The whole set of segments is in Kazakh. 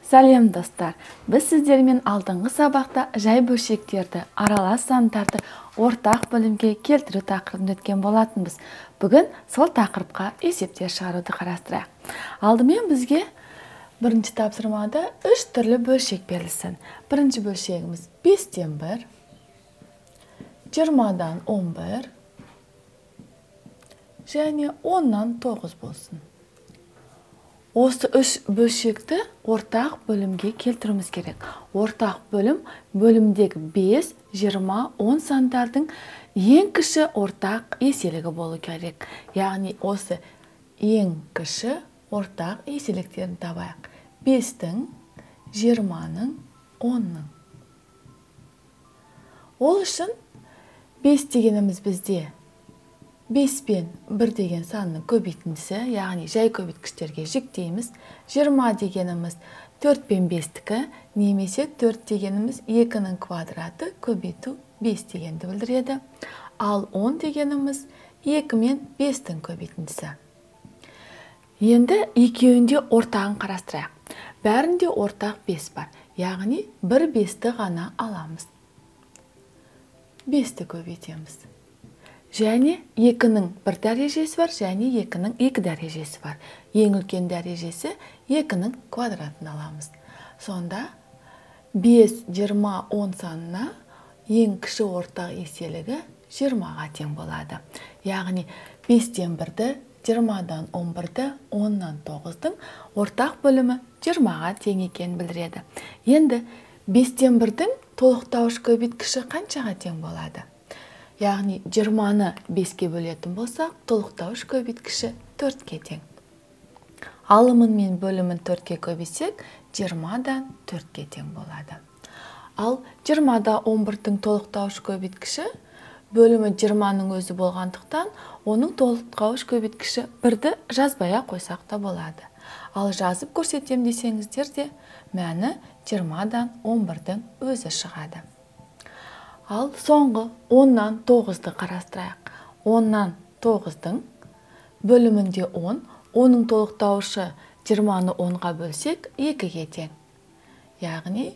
Сәлем достар, біз сіздермен алдыңғы сабақта жай бөлшектерді, аралас сандарды ортақ бөлімге келтіру тақырыбын өткен болатынбыз. Бүгін сол тақырыпқа есептер шығаруды қарастырайық. Алдымен бізге бірінші тапсырмада 3 түрлі бөлшек берілсін. Бірінші бөлшегіміз 5-тен 1, 20-дан 11 және 10-нан 9 болсын. Осы 3 бөлшекті ортақ бөлімге келтіруіміз керек. Ортақ бөлімдегі 5, 20, 10 сандардың ең кіші ортақ еселігі болу керек. Яғни осы ең кіші ортақ еселіктерін табайық. 5-тің, 20-ның, 10-ның. Ол үшін 5 дегеніміз бізде 5 пен 1 деген санның көбейтіндісі, яғни жай көбейткіштерге жіктейміз. 20 дегеніміз 4 пен 5-тікі, немесе 4 дегеніміз 2-нің квадраты көбейту 5 дегенді білдіреді. Ал 10 дегеніміз 2 мен 5-тің көбейтіндісі. Енді екеуінде ортағын қарастырайық. Бәрінде ортақ 5 бар, яғни 1 5-ті ғана аламыз. 5-ті көбейтеміз. Және 2-нің 1 дәрежесі бар, және 2-нің 2 дәрежесі бар. Ең үлкен дәрежесі 2-нің квадратын аламыз. Сонда 5, 20, 10 санына ең кіші ортақ еселігі 20-ға тең болады. Яғни 5-тен 1-ді, 20-дан 11-ді, 10-нан 9-дың ортақ бөлімі 20-ға тең екенін білдіреді. Енді 5-тен 1-дің толықтауыш көбейткіші қаншаға тең болады? Яғни 20-ны 5-ке бөлетін болсақ, толықтауыш көбейткіші 4-ке тең. Алымын мен бөлімін 4-ке көбейтсек, 20-дан 4-ке тең болады. Ал 20-да 11-дің толықтауыш көбейткіші бөлімі 20-ның өзі болғандықтан, оның толықтауыш көбейткіші 1-ді жазбай қойсақ та болады. Ал жазып көрсетем десеңіздер де, мәні 20-дан 11-дің өзі шығады. Ал соңғы 10-нан 9-ды қарастырайық. 10-нан 9-дың бөлімінде 10, оның толықтауышы 20-ны 10-ға бөлсек 2-ге тең. Яғни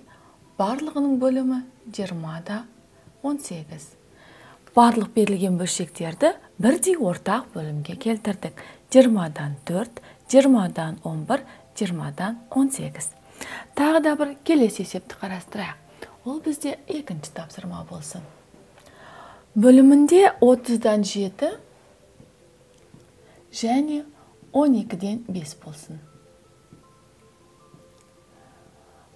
барлығының бөлімі 20-да 18. Барлық берілген бөлшектерді бірдей ортақ бөлімге келтірдік. 20-дан 4, 20-дан 11, 20-дан 18. Тағы да бір келесі есепті қарастырайық. Ол бізде екінші тапсырма болсын. Бөлімінде 30-дан 7 және 12-ден 5 болсын.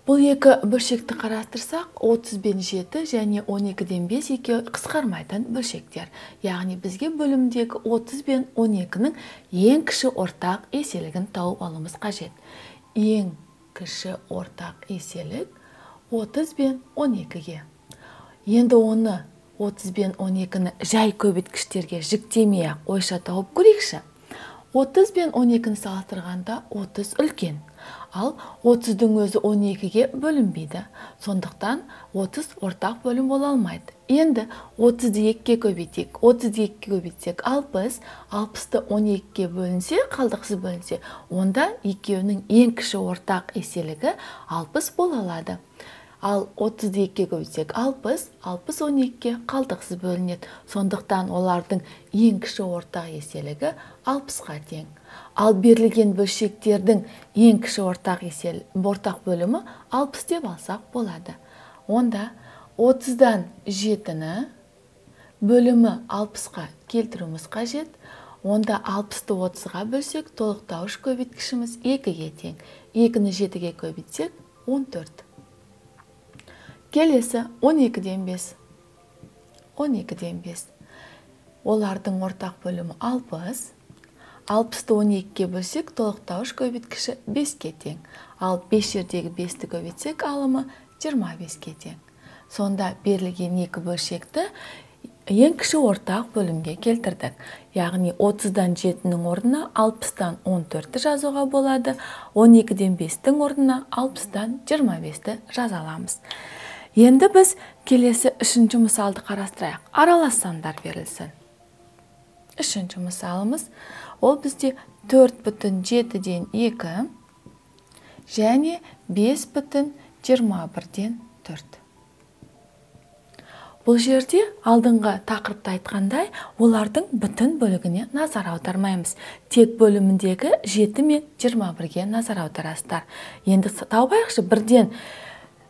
Бұл екі бөлшекті қарастырсақ, 30 бен 7 және 12-ден 5 екеуі қысқармайтын бөлшектер. Яғни бізге бөлімдегі 30 бен 12-нің ең кіші ортақ еселігін тауып алуымыз қажет. Ең кіші ортақ еселік 30 бен 12-ге. Енді оны 30 бен 12-ні жай көбейткіштерге жіктемей ойша тауып көрейікші. 30 бен 12-ні салыстырғанда 30 үлкен. Ал 30-дің өзі 12-ге бөлінбейді. Сондықтан 30 ортақ бөлім бола алмайды. Енді 30-ды 2-ге көбейтейік. 30-ды 2-ге көбейтсек 60, 60-ты 12-ге бөлінсе, қалдықсыз бөлінсе, онда екеуінің ең кіші ортақ еселігі 60 бола алады. Ал 30-ды 2-ге көбейтсек 60, 60 12-ге қалдықсыз бөлінеді. Сондықтан олардың ең кіші ортақ еселігі 60-ға тең. Ал берілген бөлшектердің ең кіші ортақ бөлімі 60 деп алсақ болады. Онда 30-дан 7-ні бөлімі 60-қа келтіруіміз қажет. Онда 60-ты 30-ға бөлсек, толықтауыш көбейткішіміз 2-ге тең. 2-ні 7-ге көбейтсек 14. Келесі 12-ден 5. 12-ден 5. Олардың ортақ бөлімі 60. 60-ты 12-ге бөлсек, толықтауыш көбейткіші 5-ке тең. Ал 5 жердегі 5-ті көбейтсек, алымы 25-ке тең. Сонда берілген екі бөлшекті ең кіші ортақ бөлімге келтірдік. Яғни 30-дан 7-нің орнына 60-дан 14-ті жазуға болады. 12-ден 5-тің орнына 60-дан 25-ті жаза аламыз. Енді біз келесі үшінші мысалды қарастырайық. Аралас сандар берілсін. Үшінші мысалымыз, ол бізде 4,7-ден 2, және 5,21-ден 4. Бұл жерде алдыңғы тақырыпта айтқандай, олардың бүтін бөлігіне назар аудармаймыз. Тек бөліміндегі 7 мен 21-ге назар аударасыздар. Енді тауып бірден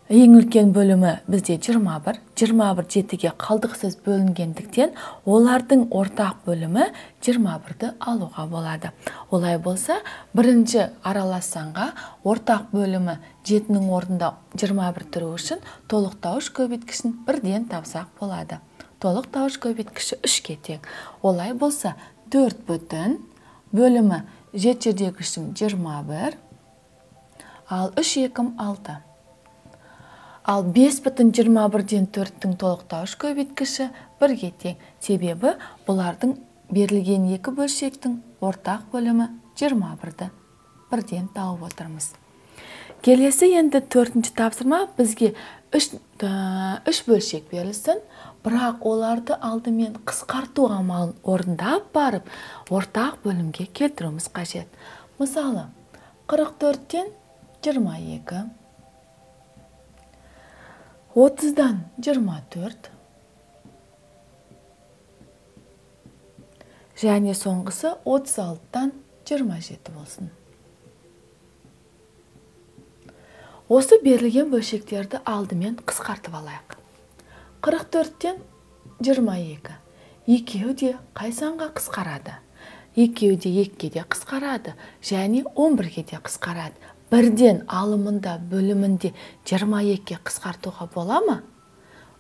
ең үлкен бөлімі бізде 21, 21 7-ге қалдықсыз бөлінгендіктен, олардың ортақ бөлімі 21-ді алуға болады. Олай болса, бірінші аралас санға ортақ бөлімі 7-нің орнында 21 тұру үшін толықтауыш көбейткішін бірден тапсақ болады. Толықтауыш көбейткіші 3-ке тең. Олай болса, 4 бүтін бөлімі 7 жердегі 21, ал 3 2 6. Ал 5,21-ден 4-тің толықтауыш көбейткіші 1-ге тең. Себебі бұлардың берілген екі бөлшектің ортақ бөлімі 21-ді бірден тауып отырмыз. Келесі енді 4-ші тапсырма бізге 3 бөлшек берілсін, бірақ оларды алдымен қысқарту амалын орындап барып, ортақ бөлімге келтіруіміз қажет. Мысалы, 44-тен 22, 30-дан 24, және соңғысы 36-дан 27 болсын. Осы берілген бөлшектерді алдымен қысқартып алайық. 44-тен 22. Екеуі де қай санға қысқарады? Екеуі де 2-ге де қысқарады, және 11-ге де қысқарады. Бірден алымында бөлімінде 22-ге қысқартуға бола ма?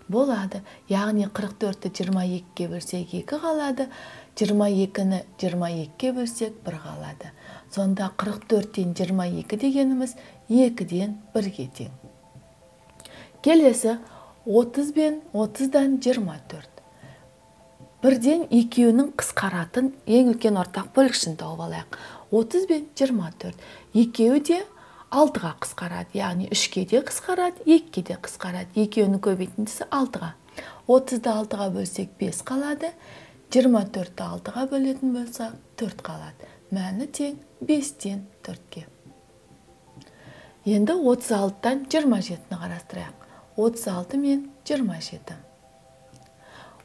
Болады. Яғни 44-ті 22-ге бөлсек 2 қалады, 22-ні 22-ге бөлсек 1 қалады. Сонда 44-тен 22 дегеніміз 2-ден 1-ге тең. Келесі 30 бен 30-дан 24. Бірден екеуінің қысқаратын ең үлкен ортақ бөлгішін тауып алайық. 30 бен 24. Екеуі де 6-ға қысқарады, яғни 3-ке де қысқарады, 2-ке де қысқарады. Екеуінің көбейтіндісі 6-ға. 30-ды 6-ға бөлсек 5 қалады, 24-ті 6-ға бөлетін болсақ 4 қалады. Мәні тең 5-тен 4-ке. Енді 36-тан 27-ні қарастырайық. 36 мен 27.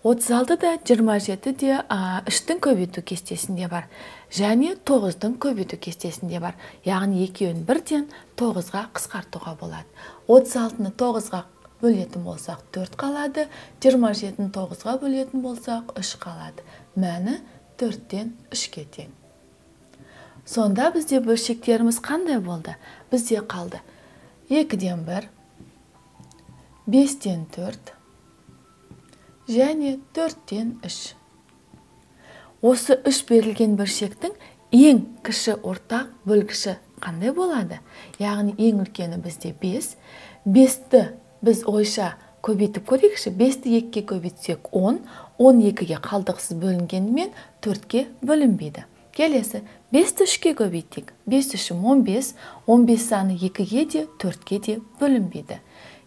36 да 27 де 3-тің көбейту кестесінде бар, және 9-дың көбейту кестесінде бар. Яғни екеуін бірден 9-ға қысқартуға болады. 36-ны 9-ға бөлетін болсақ 4 қалады, 27-ні 9-ға бөлетін болсақ 3 қалады. Мәні 4-тен 3-ке тең. Сонда бізде бөлшектеріміз қандай болды? Бізде қалды 2-ден 1, 5-тен 4, және 4-тен 3. Осы 3 берілген бөлшектің ең кіші ортақ бөлгіші қандай болады? Яғни ең үлкені бізде 5. 5-ті біз ойша көбейтіп көрейікші. 5-ті 2-ге көбейтсек 10, 12-ге қалдықсыз бөлінгенімен 4-ке бөлінбейді. Келесі 5-ті 3-ке көбейтейік. 5 3 15, 15 саны 2-ге де 4-ке де бөлінбейді.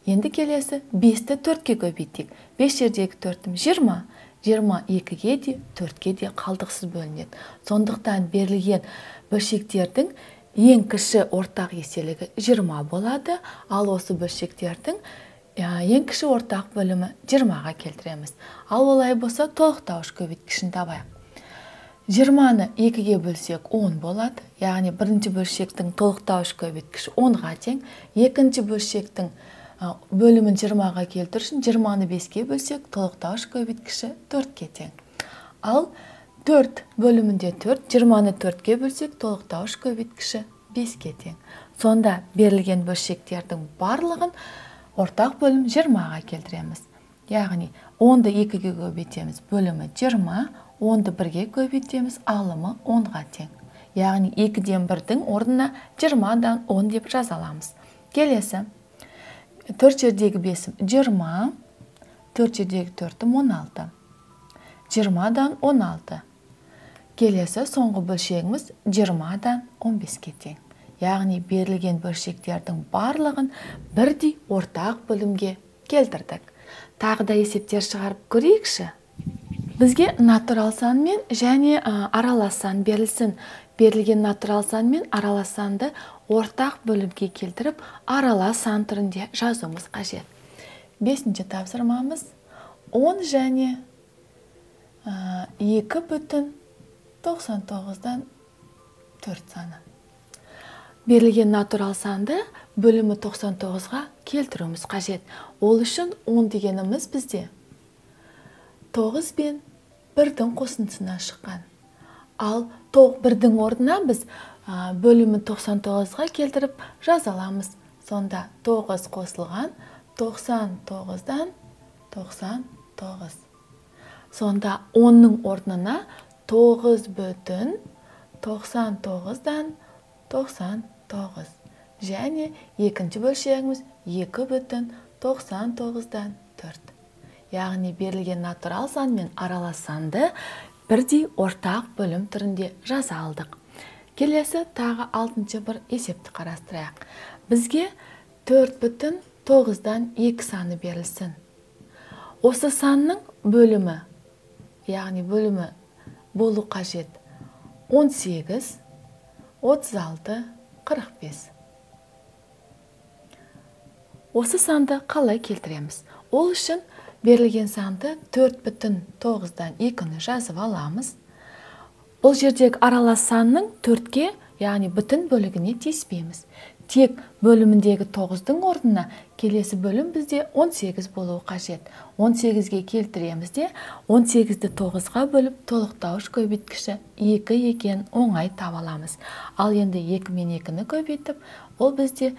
Енді келесі 5-ті 4-ке көбейтейік. 5 жердегі 4-ім 20, 20 2-ге де 4-ке де қалдықсыз бөлінеді. Сондықтан берілген бөлшектердің ең кіші ортақ еселігі 20 болады, ал осы бөлшектердің ең кіші ортақ бөлімі 20-ға келтіреміз. Ал олай болса толықтауыш көбейткішін табайық. 20-ны 2-ге бөлсек 10 болады, яғни бірінші бөлшектің толықтауыш көбейткіші 10-ға тең, екінші бөлшектің бөлімін 20-ға келтіру үшін 20-ны 5-ге бөлсек толықтауыш көбейткіші 4-ке тең. Ал 4 бөлімінде 4, 20-ны 4-ге бөлсек толықтауыш көбейткіші 5-ке тең. Сонда берілген бөлшектердің барлығын ортақ бөлім 20-ға келтіреміз. Яғни 10-ды 2-ге көбейтеміз, бөлімі 20, 10-ды 1-ге көбейтеміз, алымы 10-ға тең. Яғни 2-ден 1-дің орнына 20-дан 10 деп жазаламыз. Келесі 4 жердегі 5-ім 20, 4 жердегі 4-ім 16. 20-дан 16. Келесі соңғы бөлшегіміз 20-дан 15-ке тең. Яғни берілген бөлшектердің барлығын бірдей ортақ бөлімге келтірдік. Тағы да есептер шығарып көрейікші. Бізге натурал санмен және аралас сан берілсін. Берілген натурал сан мен аралас санды ортақ бөлімге келтіріп, аралас сан түрінде жазуымыз қажет. 5-ші тапсырмамыз 10 және 2,99-дан 4 саны. Берілген натурал санды бөлімі 99-ға келтіруіміз қажет. Ол үшін 10 дегеніміз бізде 9 бен 1-дің қосындысынан шыққан. Ал 1-дің орнына біз бөлімі 99-ға келтіріп жазаламыз. Сонда 9 қосылған 99-дан 99. Сонда 10-ның орнына 9,99-дан 99. Және екінші бөлшегіміз 2,99-дан 4. Яғни берілген натурал сан мен аралас санды бірдей ортақ бөлім түрінде жаза алдық. Келесі тағы 6-шы бір есепті қарастырайық. Бізге 4,9-дан 2 саны берілсін. Осы санның бөлімі, яғни бөлімі болу қажет 18, 36, 45. Осы санды қалай келтіреміз? Ол үшін берілген санды 4,9-дан 2-ні жазып аламыз. Бұл жердегі аралас санның 4-ке, яғни бүтін бөлігіне тиіспейміз. Тек бөліміндегі 9-дың орнына келесі бөлім бізде 18 болуы қажет. 18-ге келтіреміз де 18-ді 9-ға бөліп толықтауыш көбейткіші 2 екен оңай таба аламыз. Ал енді 2 мен 2-ні көбейтіп, ол бізде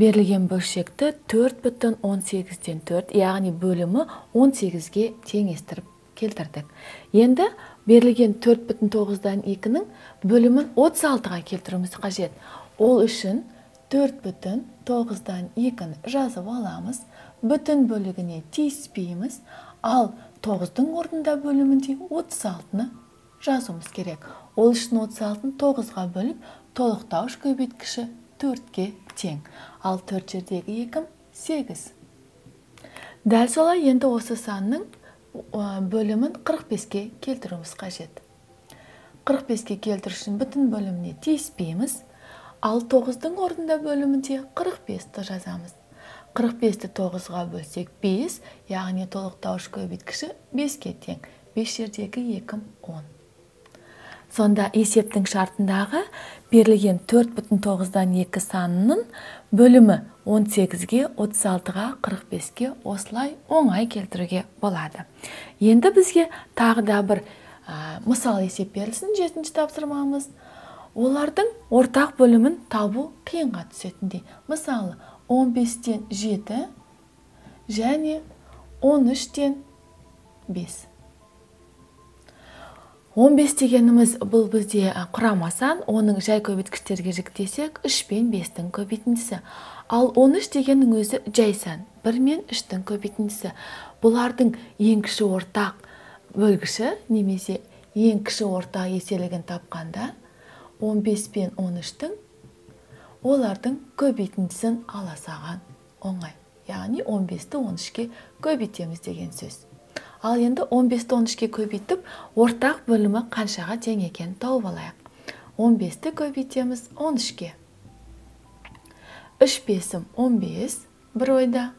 берілген бөлшекті 4,18-ден 4, яғни бөлімі 18-ге теңестіріп келтірдік. Енді берілген 4,9-дан 2-ның бөлімін 36-ға келтіруіміз қажет. Ол үшін 4,9-дан 2-ні жазып аламыз, бүтін бөлігіне тиіспейміз, ал 9-дың орнында бөлімінде 36-ны жазуымыз керек. Ол үшін 36-ны 9-ға бөліп, толықтауыш көбейткіші 4-ке тең. Ал 4 жердегі 2 8. Дәл солай енді осы санның бөлімін 45-ке келтіруіміз қажет. 45-ке келтіру үшін бүтін бөліміне тиіспейміз, ал 9-дың орнында бөлімінде 45-ті жазамыз. 45-ті 9-ға бөлсек 5, яғни толықтауыш көбейткіші 5-ке тең. 5 жердегі 2 10. Сонда есептің шартындағы берілген 4,9-дан 2 санының бөлімі 18-ге, 36-ға, 45-ке осылай оңай келтіруге болады. Енді бізге тағы да бір мысал есеп берілсін. 7-ші тапсырмамыз. Олардың ортақ бөлімін табу қиынға түсетіндей. Мысалы, 15-тен 7 және 13-тен 5. 15 дегеніміз бұл бізде құрама сан, оның жай көбейткіштерге жіктесек 3 пен 5-тің көбейтіндісі. Ал 13 дегеннің өзі жай сан, 1 мен 3-тің көбейтіндісі. Бұлардың ең кіші ортақ бөлгіші, немесе ең кіші ортақ еселігін тапқанда 15 пен 13-тің олардың көбейтіндісін ала саған оңай. Яғни 15-ті 13-ке көбейтеміз деген сөз. Ал енді 15-ті 13-ке көбейтіп, ортақ бөлімі қаншаға тең екен тауып алайық. 15-ті көбейтеміз 13-ке. 3 5-ім 15, бір ойда.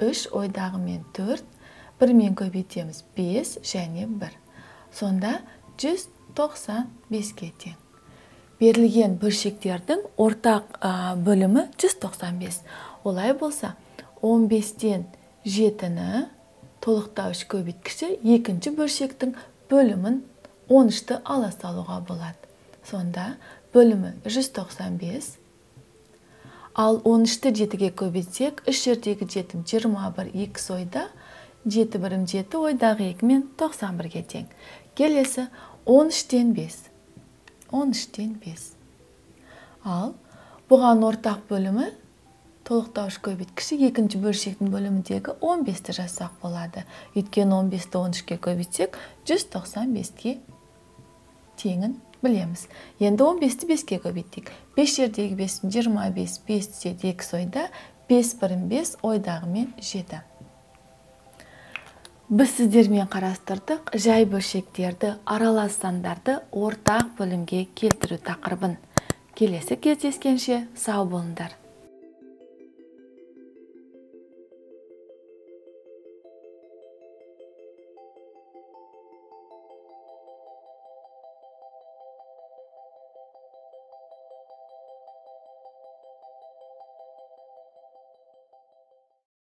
3 ойдағы мен 4, 1 мен көбейтеміз 5 және 1. Сонда 195-ке тең. Берілген бөлшектердің ортақ бөлімі 195. Олай болса, 15-тен 7-ні толықтауыш көбейткіші екінші бөлшектің бөлімін 13-ті ала салуға болады. Сонда бөлімі 195. Ал 13-ті 7-ге көбейтсек, 3 жердегі 7 21, 2 ойда, 7 1 7 ойдағы 2 мен 91-ге тең. Келесі 13-тен 5. 13-тен 5. Ал бұған ортақ бөлімі толықтауыш көбейткіші екінші бөлшектің бөліміндегі 15-ті жазсақ болады. Өйткені 15-ті 13-ке көбейтсек 195-ке теңін білеміз. Енді 15-ті 5-ке көбейттік. 5 жердегі 5 25, 5 2 ойда, 5 1 5 ойдағы мен 7. Біз сіздермен қарастырдық жай бөлшектерді аралас сандарды ортақ бөлімге келтіру тақырыбын. Келесі кездескенше сау болыңдар.